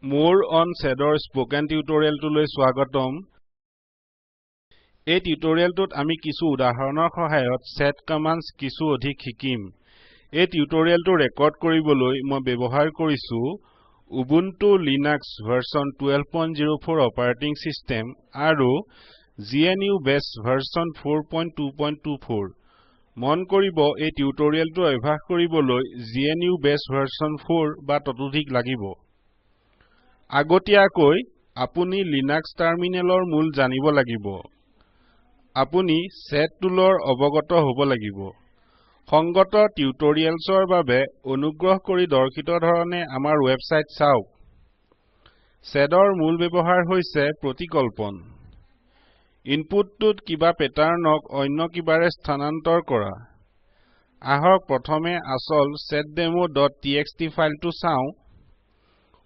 More on SEDৰ spoken টিউটোৰিয়েলটোলৈ স্বাগতম। এই টিউটোৰিয়েলটোত আমি কিছু উদাহৰণৰ সহায়ত SED কমান্ডছ কিছু অধিক শিকিম। এই টিউটোৰিয়েলটো ৰেকৰ্ড কৰিবলৈ মই ব্যৱহাৰ কৰিছো Ubuntu Linux version 12.04 operating system আৰু GNU Bash ভাৰ্চন 4.2.24। মন কৰিব এই টিউটোৰিয়েলটো অভ্যাস কৰিবলৈ GNU Bash ভাৰ্চন 4 বা ততোধিক লাগিব। আগতীয়াকৈ আপুনি লিনাক্স টাৰ্মিনেলৰ মূল জানিব লাগিব। আপুনি SED টুলৰ অৱগত হ'ব লাগিব। সংগত টিউটোৰিয়েলছৰ বাবে অনুগ্ৰহ কৰি দৰ্শিত ধৰণে আমাৰ ৱেবসাইট চাওক। SEDৰ মূল ব্যৱহাৰ হৈছে প্ৰতিকল্পন। ইনপুটটোত কিবা পেটাৰ্ণক অন্য কিবাৰে স্থানান্তৰ কৰা। আহক প্ৰথমে আসল seddemo.txt ফাইলটো চাওঁ।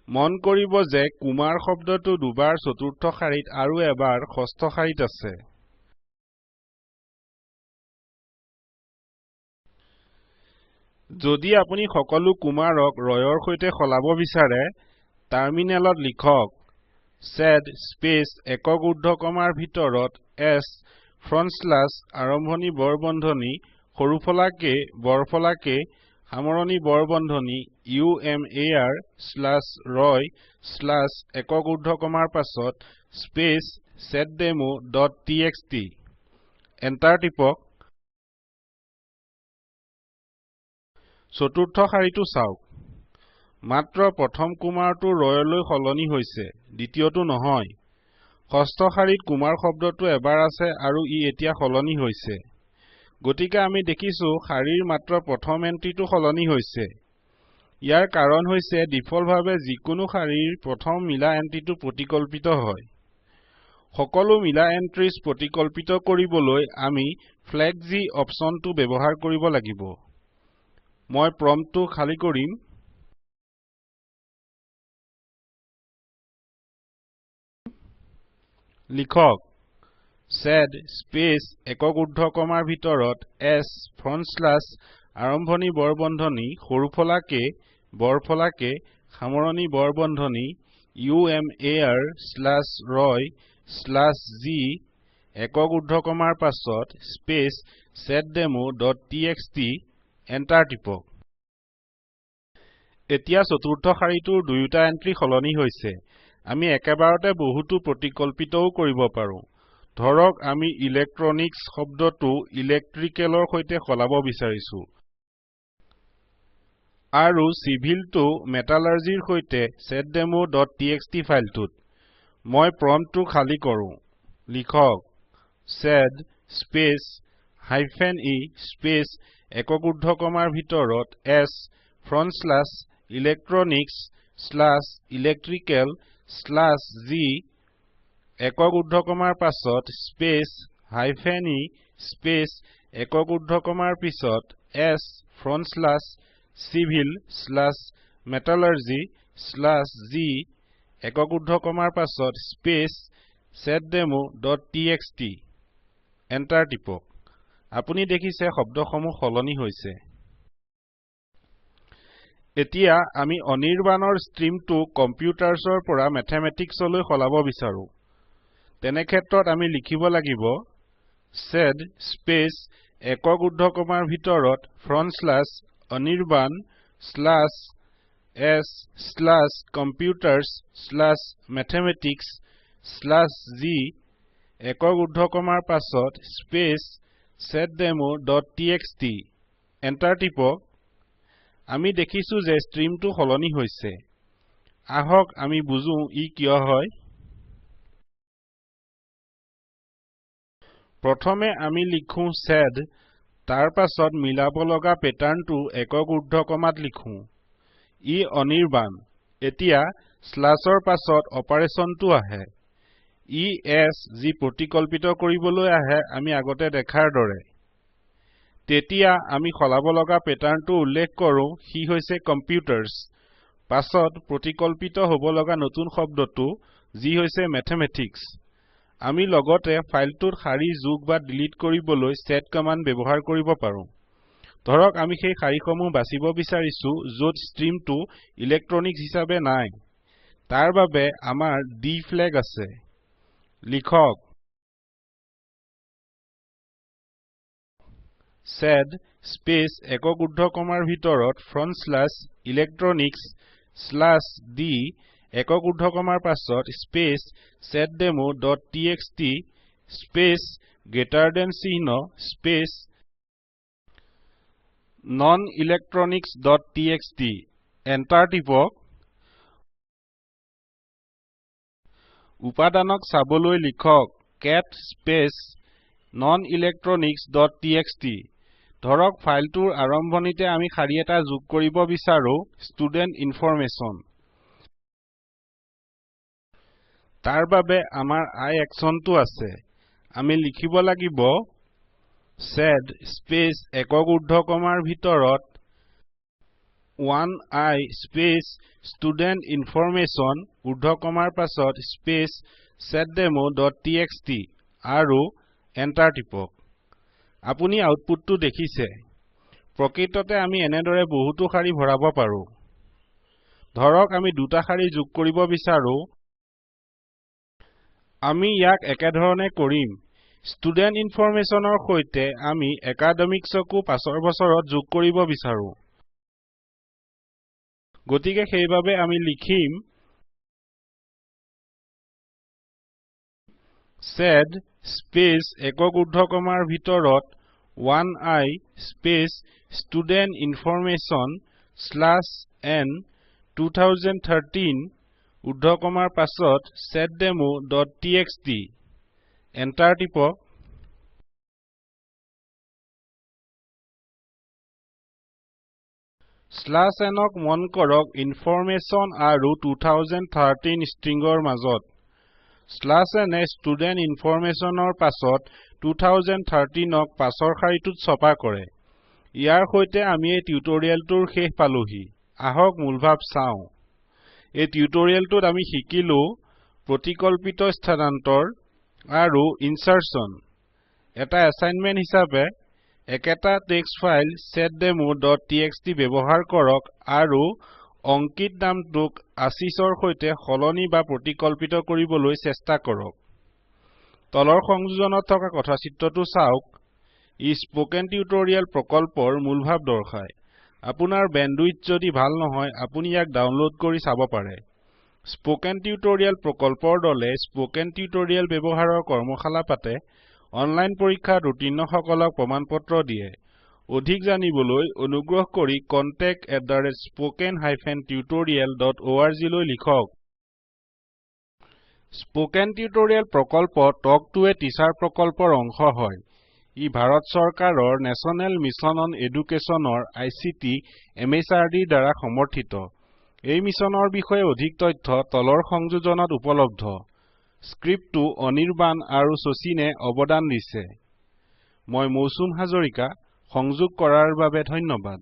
মন কৰিব যে কুমাৰ শব্দটো দুবাৰ চতুৰ্থ শাৰীত আৰু এবাৰ ষষ্ঠ শাৰীত আছে। যদি আপুনি সকলো কুমাৰক ৰয়ৰ সৈতে সলাব বিচাৰে, টাৰ্মিনেলত লিখক sed স্পেচ একক ঊৰ্ধ্বকমাৰ ভিতৰত s ফ্ৰণ্ট / আৰম্ভণি বৰবন্ধনী সৰুফলাকে বৰফলাকে সামৰণি বৰবন্ধনী umar/roy/ একক ঊৰ্ধ্বকমাৰ পাছত স্পেচ seddemo.txt এন্টাৰ টিপক। চতুৰ্থ শাৰীটো চাওক। মাত্ৰ প্ৰথম কুমাৰটো ৰয়লৈ সলনি হৈছে, দ্বিতীয়টো নহয়। ষষ্ঠ শাৰীত কুমাৰ শব্দটো এবাৰ আছে আৰু ই এতিয়া সলনি হৈছে। গতিকে আমি দেখিছো শাৰীৰ মাত্ৰ প্ৰথম এন্ট্ৰিটো সলনি হৈছে। ইয়াৰ কাৰণ হৈছে ডিফল্টভাৱে যিকোনো শাৰীৰ প্ৰথম মিলা এন্ট্ৰিটো প্ৰতিকল্পিত হয়। সকলো মিলা এন্ট্ৰিজ প্ৰতিকল্পিত কৰিবলৈ আমি flag G অপচনটো ব্যৱহাৰ কৰিব লাগিব। মই প্ৰম্পটটো খালী কৰিম। লিখক sed স্পেচ একক ঊৰ্ধ্বকমাৰ ভিতৰত s ফ্ৰণ্ট / আৰম্ভণি বৰবন্ধনী সৰুফলাকে বৰফলাকে সামৰণি বৰবন্ধনী umar/roy/g একক ঊৰ্ধ্বকমাৰ পাছত স্পেচ seddemo.txt এন্টাৰ টিপক। এতিয়া চতুৰ্থ শাৰীটোৰ দুয়োটা এন্ট্ৰি সলনি হৈছে। আমি একেবাৰতে বহুতো প্ৰতিকল্পিতও কৰিব পাৰো। ধৰক আমি ইলেক্ট্ৰনিক্স শব্দটো ইলেক্ট্ৰিকেলৰ সৈতে সলাব বিচাৰিছো আৰু চিভিলটো মেটালাৰ্জিৰ সৈতে seddemo.txt ফাইলটোত। মই প্ৰম্পটটো খালী কৰো। লিখক sed স্পেচ -e স্পেচ একক ঊৰ্ধ্বকমাৰ ভিতৰত s ফ্ৰণ্ট / electronics/electrical/g একক ঊৰ্ধ্বকমাৰ পাছত স্পেচ -e স্পেচ একক ঊৰ্ধ্বকমাৰ পিছত s ফ্ৰণ্ট / civil/metallurgy/g একক ঊৰ্ধ্বকমাৰ পাছত স্পেচ seddemo.txt এন্টাৰ টিপক। আপুনি দেখিছে শব্দসমূহ সলনি হৈছে। এতিয়া আমি অনিৰ্বাণৰ ষ্ট্ৰীমটো কম্পিউটাৰ্ছৰ পৰা মেথমেটিক্সলৈ সলাব বিচাৰো। তেনে ক্ষেত্ৰত আমি লিখিব লাগিব sed স্পেচ একক ঊৰ্ধ্বকমাৰ ভিতৰত ফ্ৰণ্ট / anirban/s/computers/mathematics/g একক ঊৰ্ধ্বকমাৰ পাছত স্পেচ seddemo.txt এন্টাৰ টিপক। আমি দেখিছো যে ষ্ট্ৰীমটো সলনি হৈছে। আহক আমি বুজো ই কিয় হয়। প্ৰথমে আমি লিখো sed, তাৰ পাছত মিলাব লগা পেটাৰ্ণটো একক ঊৰ্ধ্বকমাত লিখো। ই অনিৰ্বাণ। এতিয়া স্লাছৰ পাছত অপাৰেচনটো আহে। ই s যি প্ৰতিকল্পিত কৰিবলৈ আহে আমি আগতে দেখাৰ দৰে। তেতিয়া আমি সলাব লগা পেটাৰ্ণটো উল্লেখ কৰো, সি হৈছে কম্পিউটাৰ্ছ। পাছত প্ৰতিকল্পিত হ'ব লগা নতুন শব্দটো যি হৈছে মেথমেটিক্স। আমি লগতে ফাইলটোত শাৰী যোগ বা ডিলিট কৰিবলৈ sed কমান্ড ব্যৱহাৰ কৰিব পাৰো। ধৰক আমি সেই শাৰীসমূহ বাছিব বিচাৰিছো য'ত ষ্ট্ৰীমটো ইলেক্ট্ৰনিক্স হিচাপে নাই। তাৰ বাবে আমাৰ D flag আছে লিখক sed space একক ঊৰ্ধ্বকমাৰ ভিতৰত /electronics/d একক ঊৰ্ধ্বকমাৰ পাছত space seddemo.txt space greater than চিহ্ন space nonelectronics.txt এন্টাৰ টিপক উপাদানক চাবলৈ লিখক cat space nonelectronics.txt ধৰক ফাইলটোৰ আৰম্ভণিতে আমি শাৰী এটা যোগ কৰিব বিচাৰো student information তাৰ বাবে আমাৰ I actionটো আছে আমি লিখিব লাগিব sed space একক ঊৰ্ধ্বকমাৰ ভিতৰত 1I space student information ঊৰ্ধ্বকমাৰ পাছত space seddemo.txt আৰু এন্টাৰ টিপক আপুনি আউটপুটটো দেখিছে প্ৰকৃততে আমি এনেদৰে বহুতো শাৰী ভৰাব পাৰো ধৰক আমি দুটা শাৰী যোগ কৰিব বিচাৰো আমি ইয়াক একেধৰণে কৰিম student informationৰ সৈতে আমি academicsকো পাছৰ বছৰত যোগ কৰিব বিচাৰো গতিকে সেইভাবে আমি লিখিম sed space একক ঊৰ্ধ্বকমাৰ ভিতৰত 1I space student information /n 2013 ঊৰ্ধ্বকমাৰ পাছত seddemo.txt এন্টাৰ টিপক /nক মন কৰক information আৰু 2013 ষ্ট্ৰিংৰ মাজত /n এ student informationৰ পাছত 2013ক পাছৰ শাৰীটোত ছপা কৰে ইয়াৰ সৈতে আমি এই টিউটোৰিয়েলটোৰ শেষ পালোহি আহক মূলভাৱ চাও এই টিউটোৰিয়েলটোত আমি শিকিলো প্ৰতিকল্পিত স্থানান্তৰ আৰু ইনচাৰ্টন এটা এসাইনমেন্ট হিচাপে একেটা টেক্সট ফাইল seddemo.txt ব্যৱহাৰ কৰক আৰু অঙ্কিত নামটোক আশিসৰ সৈতে সলনি বা প্ৰতিকল্পিত কৰিবলৈ চেষ্টা কৰক তলৰ সংযোজনত থকা কথাচিত্ৰটো চাওক ই স্পোকেন টিউটোৰিয়েল প্ৰকল্পৰ মূলভাৱ দৰ্শায় আপোনাৰ বেণ্ডউইথ যদি ভাল নহয় আপুনি ইয়াক ডাউনলোড কৰি চাব পাৰে স্পোকেন টিউটোৰিয়েল প্ৰকল্পৰ দলে স্পোকেন টিউটোৰিয়েল ব্যৱহাৰৰ কৰ্মশালা পাতে অনলাইন পৰীক্ষাত উত্তীৰ্ণসকলক প্ৰমাণপত্ৰ দিয়ে অধিক জানিবলৈ অনুগ্ৰহ কৰি contact@spoken-tutorial.org লৈ লিখক স্পোকেন টিউটোৰিয়েল প্ৰকল্প টক টু এ টিচাৰ প্ৰকল্পৰ অংশ হয় ই ভাৰত চৰকাৰৰ নেশ্যনেল মিছন অন এডুকেশ্যনৰ ICT MHRD দ্বাৰা সমৰ্থিত এই মিছনৰ বিষয়ে অধিক তথ্য তলৰ সংযোজনত উপলব্ধ স্ক্ৰিপ্টটো অনিৰ্বাণ আৰু শচীনে অৱদান দিছে মই মৌচুম হাজৰিকা সংযোগ কৰাৰ বাবে ধন্যবাদ